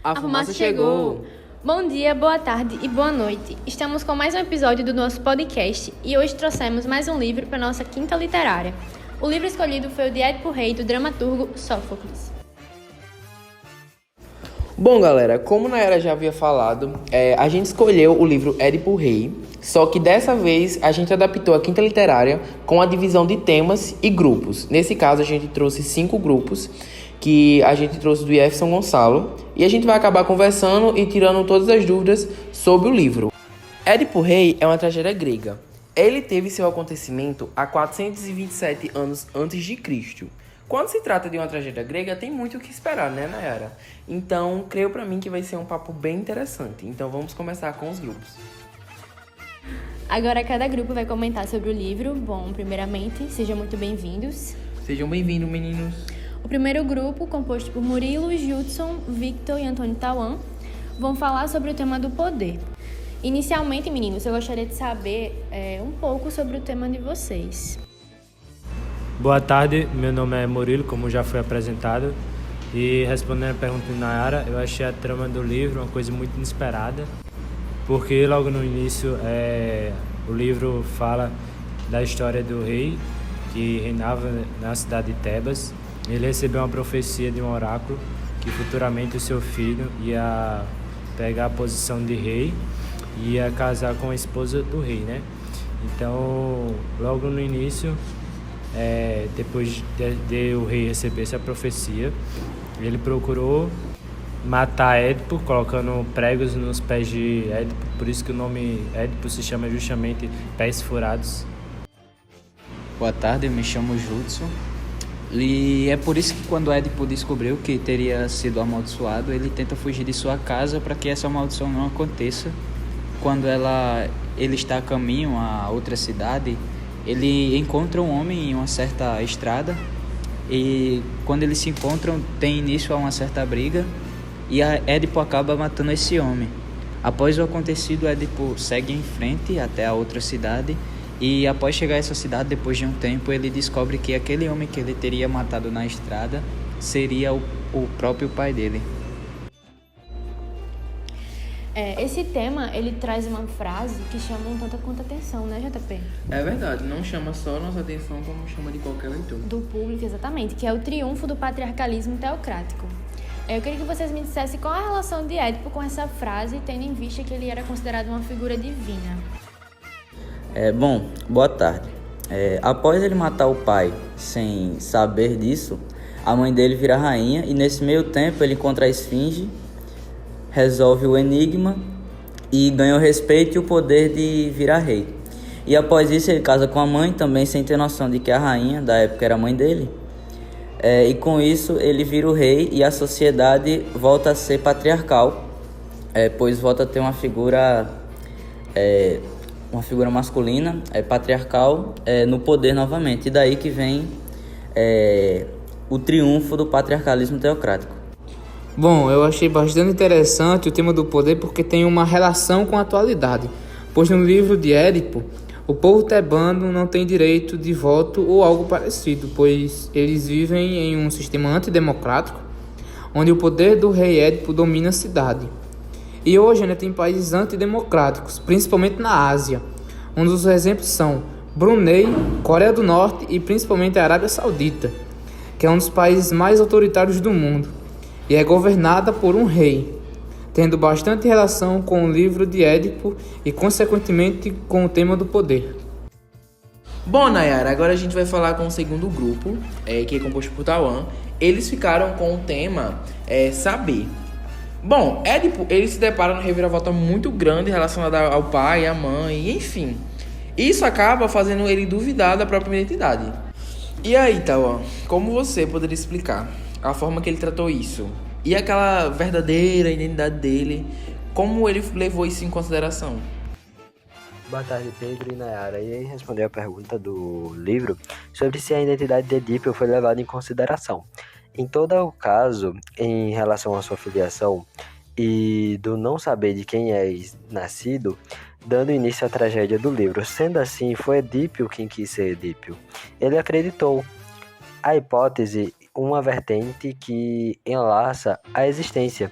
A fumaça chegou! Bom dia, boa tarde e boa noite. Estamos com mais um episódio do nosso podcast e hoje trouxemos mais um livro para nossa quinta literária. O livro escolhido foi o de Édipo Rei, do dramaturgo Sófocles. Bom, galera, como Nayara já havia falado, a gente escolheu o livro Édipo Rei, só que dessa vez a gente adaptou a quinta literária com a divisão de temas e grupos. Nesse caso, a gente trouxe 5 grupos, que a gente trouxe do IF São Gonçalo, e a gente vai acabar conversando e tirando todas as dúvidas sobre o livro. Édipo Rei é uma tragédia grega. Ele teve seu acontecimento há 427 anos antes de Cristo. Quando se trata de uma tragédia grega, tem muito o que esperar, né, Nayara? Então, creio pra mim que vai ser um papo bem interessante. Então, vamos começar com os grupos. Agora, cada grupo vai comentar sobre o livro. Bom, primeiramente, sejam muito bem-vindos. Sejam bem-vindos, meninos. O primeiro grupo, composto por Murilo, Judson, Victor e Antônio Tauan, vão falar sobre o tema do poder. Inicialmente, meninos, eu gostaria de saber um pouco sobre o tema de vocês. Boa tarde, meu nome é Murilo, como já foi apresentado. E respondendo a pergunta de Nayara, eu achei a trama do livro uma coisa muito inesperada, porque logo no início o livro fala da história do rei que reinava na cidade de Tebas. Ele recebeu uma profecia de um oráculo que futuramente o seu filho ia pegar a posição de rei e ia casar com a esposa do rei, né? Então, logo no início, depois de o rei receber essa profecia, ele procurou matar Édipo, colocando pregos nos pés de Édipo, por isso que o nome Édipo se chama justamente Pés Furados. Boa tarde, eu me chamo Judson. E é por isso que quando Édipo descobriu que teria sido amaldiçoado, ele tenta fugir de sua casa para que essa maldição não aconteça. Quando ele está a caminho a outra cidade, ele encontra um homem em uma certa estrada e quando eles se encontram tem início a uma certa briga e Édipo acaba matando esse homem. Após o acontecido, Édipo segue em frente até a outra cidade e após chegar a essa cidade, depois de um tempo, ele descobre que aquele homem que ele teria matado na estrada seria o próprio pai dele. Esse tema, ele traz uma frase que chama um tanto quanto atenção, né, JP? É verdade, não chama só nossa atenção como chama de qualquer leitor. Do público, exatamente, que é o triunfo do patriarcalismo teocrático. Eu queria que vocês me dissessem qual a relação de Édipo com essa frase, tendo em vista que ele era considerado uma figura divina. Bom, boa tarde. Após ele matar o pai sem saber disso, a mãe dele vira rainha e nesse meio tempo ele encontra a esfinge, resolve o enigma e ganha o respeito e o poder de virar rei. E após isso ele casa com a mãe, também sem ter noção de que a rainha da época era a mãe dele. E com isso ele vira o rei e a sociedade volta a ser patriarcal, pois volta a ter uma figura masculina, patriarcal, no poder novamente. E daí que vem o triunfo do patriarcalismo teocrático. Bom, eu achei bastante interessante o tema do poder porque tem uma relação com a atualidade, pois no livro de Édipo, o povo tebano não tem direito de voto ou algo parecido, pois eles vivem em um sistema antidemocrático, onde o poder do rei Édipo domina a cidade. E hoje tem países antidemocráticos, principalmente na Ásia, onde os exemplos são Brunei, Coreia do Norte e principalmente a Arábia Saudita, que é um dos países mais autoritários do mundo, e é governada por um rei, tendo bastante relação com o livro de Édipo e, consequentemente, com o tema do poder. Bom, Nayara, agora a gente vai falar com o segundo grupo, que é composto por Tauan. Eles ficaram com o tema saber. Bom, Édipo, ele se depara numa reviravolta muito grande relacionada ao pai, à mãe, enfim. Isso acaba fazendo ele duvidar da própria identidade. E aí, Tauan, como você poderia explicar a forma que ele tratou isso? E aquela verdadeira identidade dele, como ele levou isso em consideração? Boa tarde, Pedro e Nayara. E aí responder a pergunta do livro sobre se a identidade de Édipo foi levada em consideração. Em todo o caso, em relação à sua filiação e do não saber de quem é nascido, dando início à tragédia do livro. Sendo assim, foi Edípio quem quis ser Edípio. Ele acreditou. A hipótese, uma vertente que enlaça a existência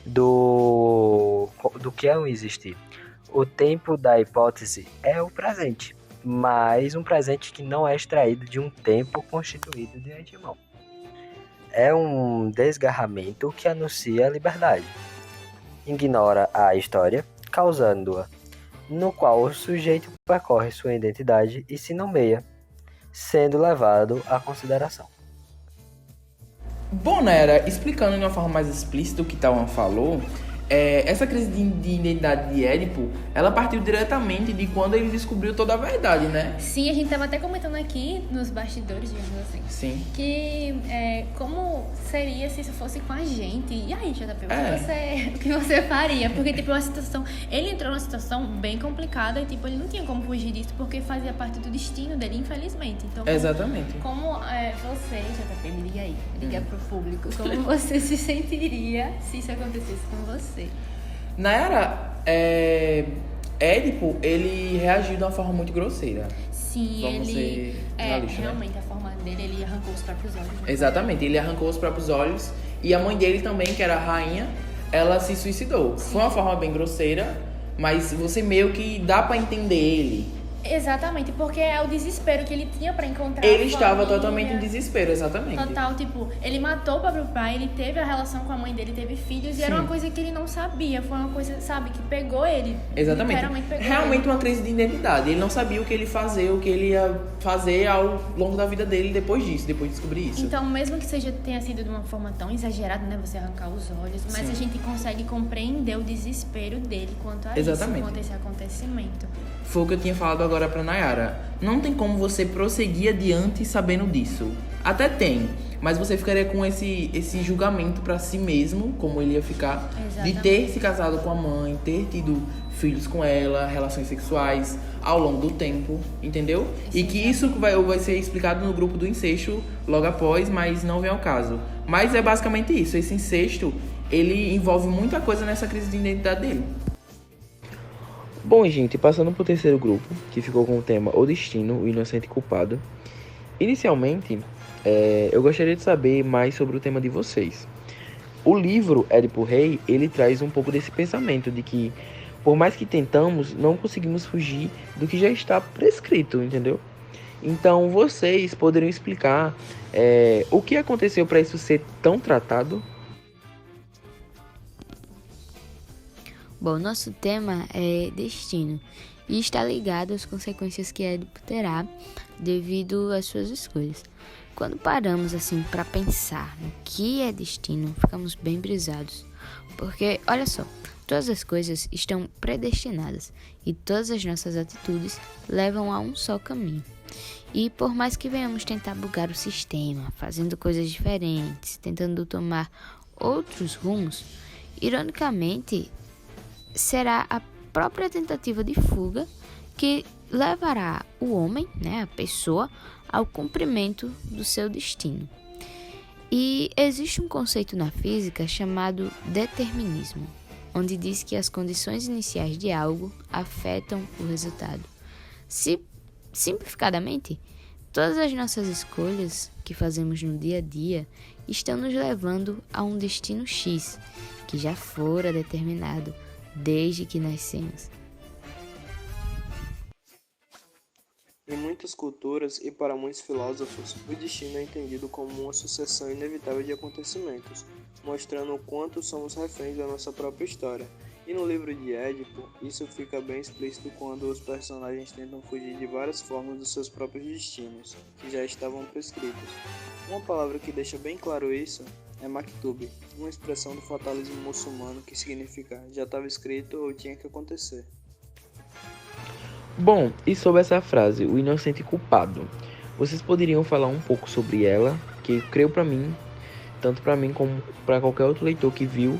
do que é o existir. O tempo da hipótese é o presente, mas um presente que não é extraído de um tempo constituído de antemão. É um desgarramento que anuncia a liberdade. Ignora a história, causando-a, no qual o sujeito percorre sua identidade e se nomeia, sendo levado à consideração. Bom, Nayara, explicando de uma forma mais explícita o que Tawan falou, essa crise de identidade de Édipo, ela partiu diretamente de quando ele descobriu toda a verdade, né? Sim, a gente tava até comentando aqui nos bastidores, digamos assim. Sim. Que como seria se isso fosse com a gente? E aí, JP, o É. que você faria? Porque, tipo, ele entrou numa situação bem complicada e, tipo, ele não tinha como fugir disso porque fazia parte do destino dele, infelizmente. Então, Exatamente. Como você, JP, me liga aí, liga pro público, como você se sentiria se isso acontecesse com você? Nayara, Édipo, ele reagiu de uma forma muito grosseira. Sim, Vamos ele... ser jornalistas, né? realmente, a forma dele, ele arrancou os próprios olhos. Né? Exatamente, ele arrancou os próprios olhos e a mãe dele também, que era a rainha, ela se suicidou. Sim. Foi uma forma bem grosseira, mas você meio que dá pra entender ele. Exatamente, porque é o desespero que ele tinha pra encontrar Ele a estava família. totalmente em desespero, exatamente. Total, tipo, ele matou o próprio pai, ele teve a relação com a mãe dele, teve filhos, e era Sim. uma coisa que ele não sabia, foi uma coisa, sabe, que pegou ele. Exatamente. Literalmente pegou Realmente ele. uma crise de identidade. Ele não sabia o que ele fazer, o que ele ia fazer ao longo da vida dele depois disso, depois de descobrir isso. Então, mesmo que tenha sido de uma forma tão exagerada, né, você arrancar os olhos, mas Sim. a gente consegue compreender o desespero dele quanto a Exatamente. isso, quanto a esse acontecimento. Foi o que eu tinha falado agora pra Nayara. Não tem como você prosseguir adiante sabendo disso. Até tem, mas você ficaria com esse julgamento pra si mesmo, como ele ia ficar, Exatamente. de ter se casado com a mãe, ter tido filhos com ela, relações sexuais ao longo do tempo, entendeu? E que isso vai ser explicado no grupo do incesto logo após, mas não vem ao caso. Mas é basicamente isso, esse incesto, ele envolve muita coisa nessa crise de identidade dele. Bom, gente, passando para o terceiro grupo, que ficou com o tema O Destino, o Inocente Culpado. Inicialmente, eu gostaria de saber mais sobre o tema de vocês. O livro Édipo Rei, ele traz um pouco desse pensamento de que, por mais que tentamos, não conseguimos fugir do que já está prescrito, entendeu? Então, vocês poderiam explicar o que aconteceu para isso ser tão tratado? Bom, nosso tema é destino e está ligado às consequências que Édipo terá devido às suas escolhas. Quando paramos assim para pensar no que é destino, ficamos bem brisados, porque olha só, todas as coisas estão predestinadas e todas as nossas atitudes levam a um só caminho. E por mais que venhamos tentar bugar o sistema, fazendo coisas diferentes, tentando tomar outros rumos, ironicamente, será a própria tentativa de fuga que levará o homem, né, a pessoa, ao cumprimento do seu destino. E existe um conceito na física chamado determinismo, onde diz que as condições iniciais de algo afetam o resultado. Simplificadamente, todas as nossas escolhas que fazemos no dia a dia estão nos levando a um destino X, que já fora determinado desde que nascemos. Em muitas culturas e para muitos filósofos, o destino é entendido como uma sucessão inevitável de acontecimentos, mostrando o quanto somos reféns da nossa própria história. E no livro de Édipo, isso fica bem explícito quando os personagens tentam fugir de várias formas dos seus próprios destinos, que já estavam prescritos. Uma palavra que deixa bem claro isso é maktub, uma expressão do fatalismo muçulmano que significa já estava escrito ou tinha que acontecer. Bom, e sobre essa frase, o inocente culpado, vocês poderiam falar um pouco sobre ela, que eu creio para mim, tanto para mim como para qualquer outro leitor que viu,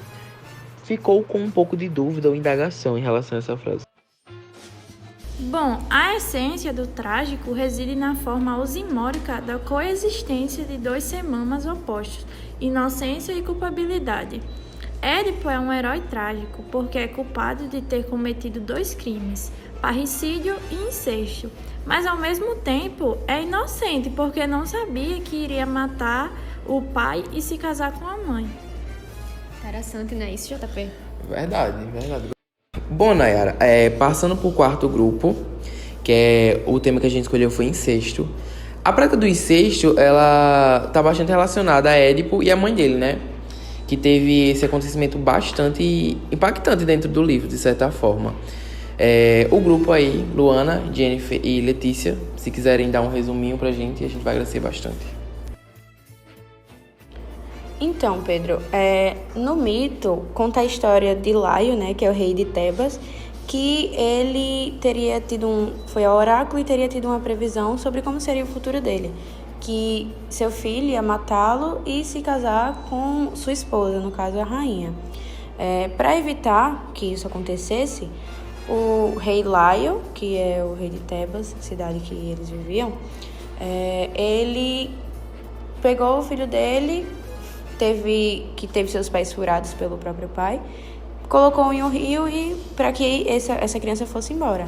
ficou com um pouco de dúvida ou indagação em relação a essa frase. Bom, a essência do trágico reside na forma osimórica da coexistência de dois semamas opostos, inocência e culpabilidade. Édipo é um herói trágico porque é culpado de ter cometido dois crimes, parricídio e incesto, mas ao mesmo tempo é inocente porque não sabia que iria matar o pai e se casar com a mãe. Interessante, né? Isso, JP? Verdade. Bom, Nayara, passando pro quarto grupo, que é o tema que a gente escolheu foi incesto. A prática do incesto, ela tá bastante relacionada a Édipo e a mãe dele, né? Que teve esse acontecimento bastante impactante dentro do livro, de certa forma. O grupo aí, Luana, Jennifer e Letícia, se quiserem dar um resuminho pra gente, a gente vai agradecer bastante. Então, Pedro, no mito conta a história de Laio, né, que é o rei de Tebas, que ele teria tido foi ao oráculo e teria tido uma previsão sobre como seria o futuro dele, que seu filho ia matá-lo e se casar com sua esposa, no caso a rainha. Para evitar que isso acontecesse, o rei Laio, que é o rei de Tebas, cidade que eles viviam, ele pegou o filho dele, que teve seus pés furados pelo próprio pai, colocou em um rio e para que essa criança fosse embora.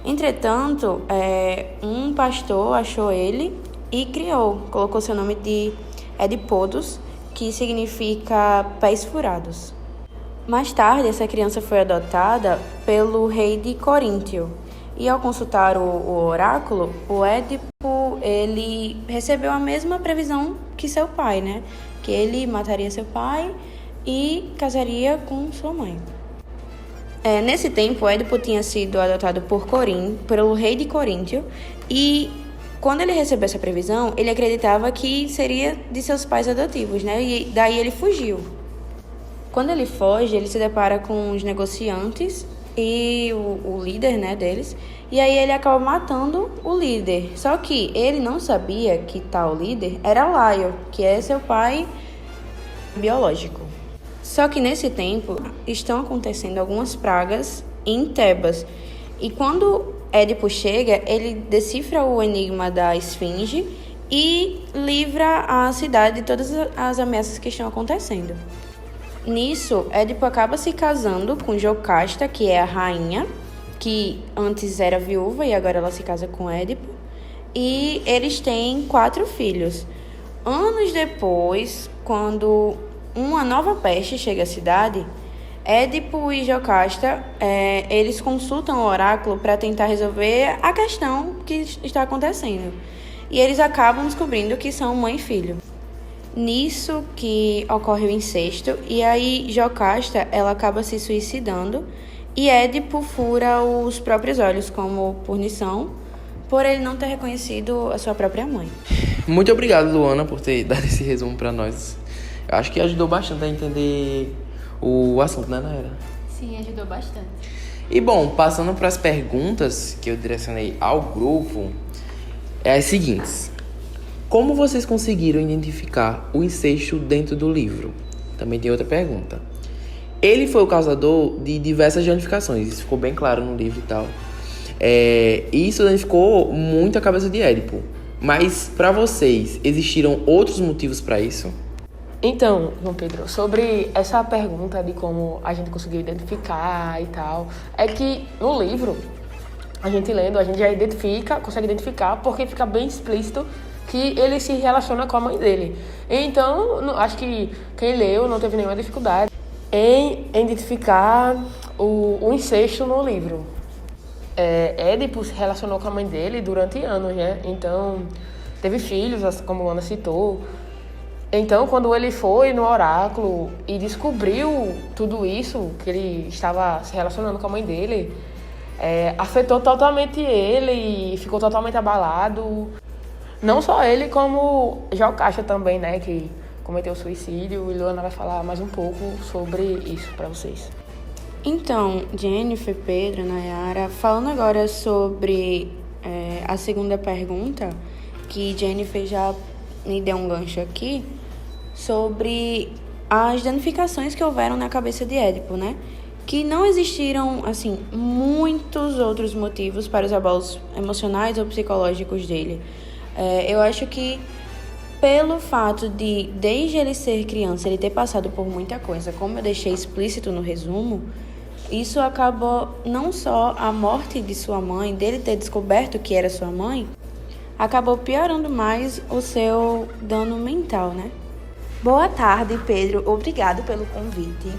Entretanto, um pastor achou ele e colocou seu nome de Edipodos, que significa pés furados. Mais tarde, essa criança foi adotada pelo rei de Coríntio. E ao consultar o oráculo, o Édipo, ele recebeu a mesma previsão que seu pai, né? Que ele mataria seu pai e casaria com sua mãe. Nesse tempo, Édipo tinha sido adotado pelo rei de Coríntio, e quando ele recebeu essa previsão, ele acreditava que seria de seus pais adotivos, né? E daí ele fugiu. Quando ele foge, ele se depara com os negociantes e o líder, né, deles, e aí ele acaba matando o líder. Só que ele não sabia que tal líder era Laio, que é seu pai biológico. Só que nesse tempo estão acontecendo algumas pragas em Tebas. E quando Édipo chega, ele decifra o enigma da esfinge e livra a cidade de todas as ameaças que estão acontecendo. Nisso, Édipo acaba se casando com Jocasta, que é a rainha, que antes era viúva e agora ela se casa com Édipo. E eles têm 4 filhos. Anos depois, quando uma nova peste chega à cidade, Édipo e Jocasta, eles consultam o oráculo para tentar resolver a questão que está acontecendo. E eles acabam descobrindo que são mãe e filho. Nisso que ocorre o incesto, e aí Jocasta, ela acaba se suicidando, e Édipo fura os próprios olhos como punição, por ele não ter reconhecido a sua própria mãe. Muito obrigado, Luana, por ter dado esse resumo para nós. Eu acho que ajudou bastante a entender o assunto, né, Nayara? Sim, ajudou bastante. E bom, passando para as perguntas que eu direcionei ao grupo, é as seguintes. Como vocês conseguiram identificar o incesto dentro do livro? Também tem outra pergunta. Ele foi o causador de diversas danificações, isso ficou bem claro no livro e tal. E isso danificou muito a cabeça de Édipo. Mas, para vocês, existiram outros motivos para isso? Então, João Pedro, sobre essa pergunta de como a gente conseguiu identificar e tal, é que no livro, a gente lendo, a gente já consegue identificar, porque fica bem explícito que ele se relaciona com a mãe dele. Então, acho que quem leu não teve nenhuma dificuldade em identificar o incesto no livro. Édipo se relacionou com a mãe dele durante anos, né? Então, teve filhos, como a Ana citou. Então, quando ele foi no oráculo e descobriu tudo isso, que ele estava se relacionando com a mãe dele, afetou totalmente ele e ficou totalmente abalado. Não só ele, como Jocasta também, né, que cometeu suicídio. E Luana vai falar mais um pouco sobre isso para vocês. Então, Jennifer, Pedro, Nayara, falando agora sobre a segunda pergunta, que Jennifer já me deu um gancho aqui, sobre as danificações que houveram na cabeça de Édipo, né? Que não existiram, assim, muitos outros motivos para os abalos emocionais ou psicológicos dele. Eu acho que pelo fato de, desde ele ser criança, ele ter passado por muita coisa, como eu deixei explícito no resumo, isso acabou não só a morte de sua mãe, dele ter descoberto que era sua mãe, acabou piorando mais o seu dano mental, né? Boa tarde, Pedro. Obrigado pelo convite.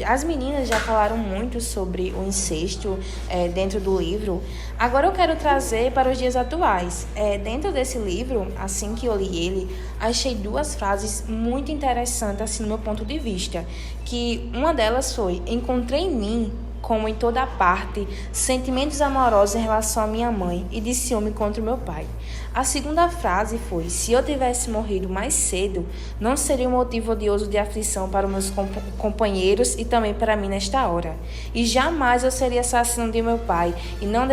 As meninas já falaram muito sobre o incesto dentro do livro. Agora eu quero trazer para os dias atuais. Dentro desse livro, assim que eu li ele, achei 2 frases muito interessantes, assim, no meu ponto de vista. Que uma delas foi: encontrei em mim, como em toda parte, sentimentos amorosos em relação à minha mãe e de ciúme contra o meu pai. A segunda frase foi: se eu tivesse morrido mais cedo, não seria um motivo odioso de aflição para os meus companheiros e também para mim nesta hora. E jamais eu seria assassino de meu pai e não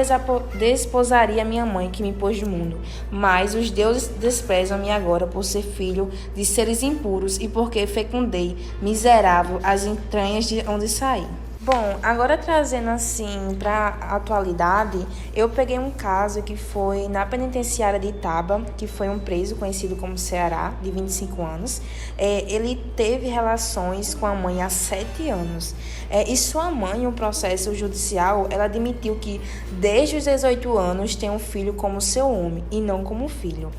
desposaria minha mãe que me pôs no mundo. Mas os deuses desprezam-me agora por ser filho de seres impuros e porque fecundei, miserável, as entranhas de onde saí. Bom, agora trazendo assim para a atualidade, eu peguei um caso que foi na penitenciária de Itaba, que foi um preso conhecido como Ceará, de 25 anos. Ele teve relações com a mãe há 7 anos. E sua mãe, em um processo judicial, ela admitiu que desde os 18 anos tem um filho como seu homem e não como filho.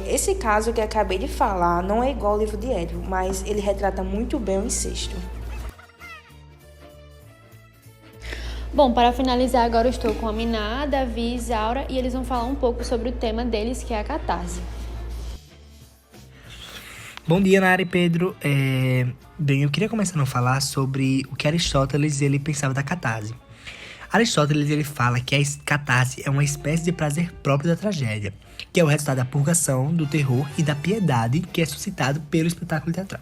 Esse caso que eu acabei de falar não é igual ao livro de Édipo, mas ele retrata muito bem o incesto. Bom, para finalizar, agora eu estou com a Miná, Davi e Isaura e eles vão falar um pouco sobre o tema deles, que é a catarse. Bom dia, Nara e Pedro. Bem, eu queria começar a falar sobre o que Aristóteles ele pensava da catarse. Aristóteles ele fala que a catarse é uma espécie de prazer próprio da tragédia, que é o resultado da purgação, do terror e da piedade que é suscitado pelo espetáculo teatral.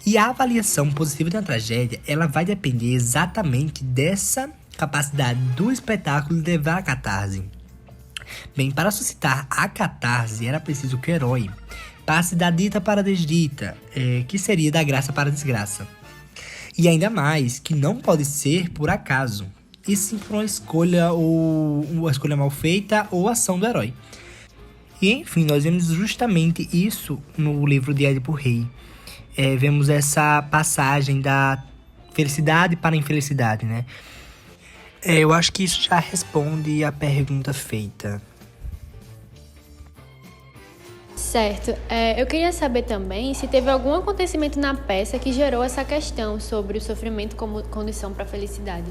E a avaliação positiva de uma tragédia, ela vai depender exatamente dessa capacidade do espetáculo de levar a catarse. Bem, para suscitar a catarse, era preciso que o herói passe da dita para a desdita, que seria da graça para a desgraça. E ainda mais, que não pode ser por acaso, e sim por uma escolha, ou uma escolha mal feita ou ação do herói. E enfim, nós vemos justamente isso no livro de Édipo Rei. Vemos essa passagem da felicidade para a infelicidade, né? Eu acho que isso já responde a pergunta feita. Certo. Eu queria saber também se teve algum acontecimento na peça que gerou essa questão sobre o sofrimento como condição para a felicidade.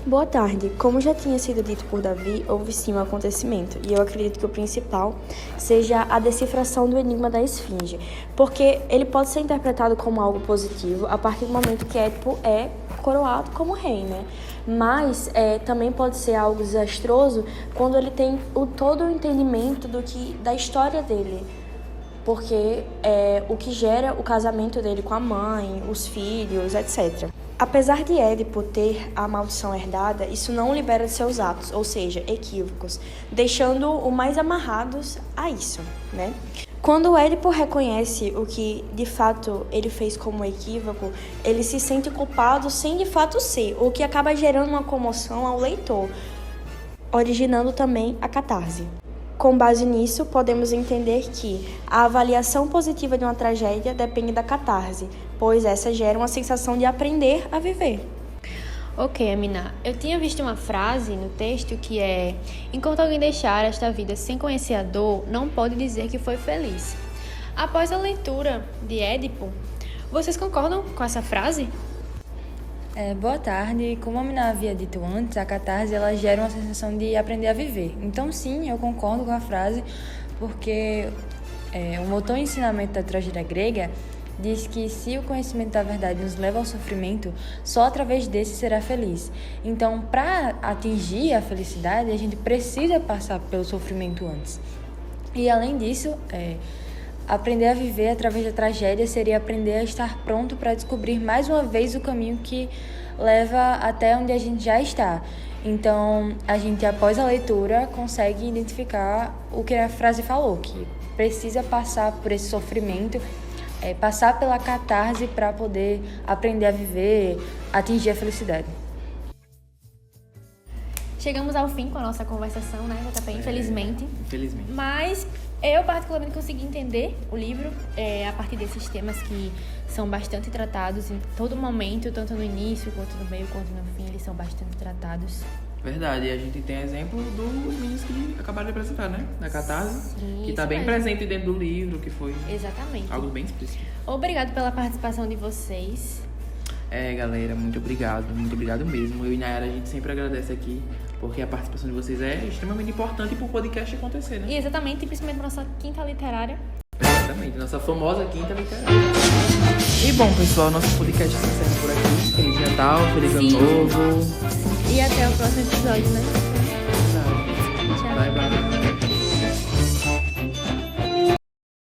Boa tarde. Como já tinha sido dito por Davi, houve sim um acontecimento, e eu acredito que o principal seja a decifração do enigma da esfinge, porque ele pode ser interpretado como algo positivo a partir do momento que Édipo é coroado como rei, né? Mas também pode ser algo desastroso quando ele tem todo o entendimento da história dele, porque é o que gera o casamento dele com a mãe, os filhos, etc. Apesar de Édipo ter a maldição herdada, isso não o libera de seus atos, ou seja, equívocos, deixando-o mais amarrados a isso, né? Quando Édipo reconhece o que, de fato, ele fez como equívoco, ele se sente culpado sem, de fato, ser, o que acaba gerando uma comoção ao leitor, originando também a catarse. Com base nisso, podemos entender que a avaliação positiva de uma tragédia depende da catarse, pois essa gera uma sensação de aprender a viver. Ok, Amina. Eu tinha visto uma frase no texto que é: enquanto alguém deixar esta vida sem conhecer a dor, não pode dizer que foi feliz. Após a leitura de Édipo, vocês concordam com essa frase? Boa tarde. Como a Amina havia dito antes, a catarse ela gera uma sensação de aprender a viver. Então, sim, eu concordo com a frase, porque o motor e ensinamento da tragédia grega diz que se o conhecimento da verdade nos leva ao sofrimento, só através desse será feliz. Então, para atingir a felicidade, a gente precisa passar pelo sofrimento antes. E, além disso, aprender a viver através da tragédia seria aprender a estar pronto para descobrir mais uma vez o caminho que leva até onde a gente já está. Então, a gente, após a leitura, consegue identificar o que a frase falou, que precisa passar por esse sofrimento, passar pela catarse para poder aprender a viver, atingir a felicidade. Chegamos ao fim com a nossa conversação, né, JP? Infelizmente. Infelizmente. Mas eu particularmente consegui entender o livro a partir desses temas que são bastante tratados em todo momento, tanto no início, quanto no meio, quanto no fim, eles são bastante tratados. Verdade, e a gente tem exemplo dos meninos que acabaram de apresentar, né? Na Catarse, Sim, que tá isso bem mesmo. presente dentro do livro, que foi Exatamente. algo bem explícito. Obrigado pela participação de vocês. Galera, muito obrigado mesmo. Eu e Nayara, a gente sempre agradece aqui, porque a participação de vocês é extremamente importante pro podcast acontecer, né? E exatamente, principalmente nossa quinta literária. Exatamente, nossa famosa quinta literária. E bom, pessoal, nosso podcast se encerra por aqui. Feliz Natal, feliz Ano Sim. Novo. E até o próximo episódio, né? Bye, bye.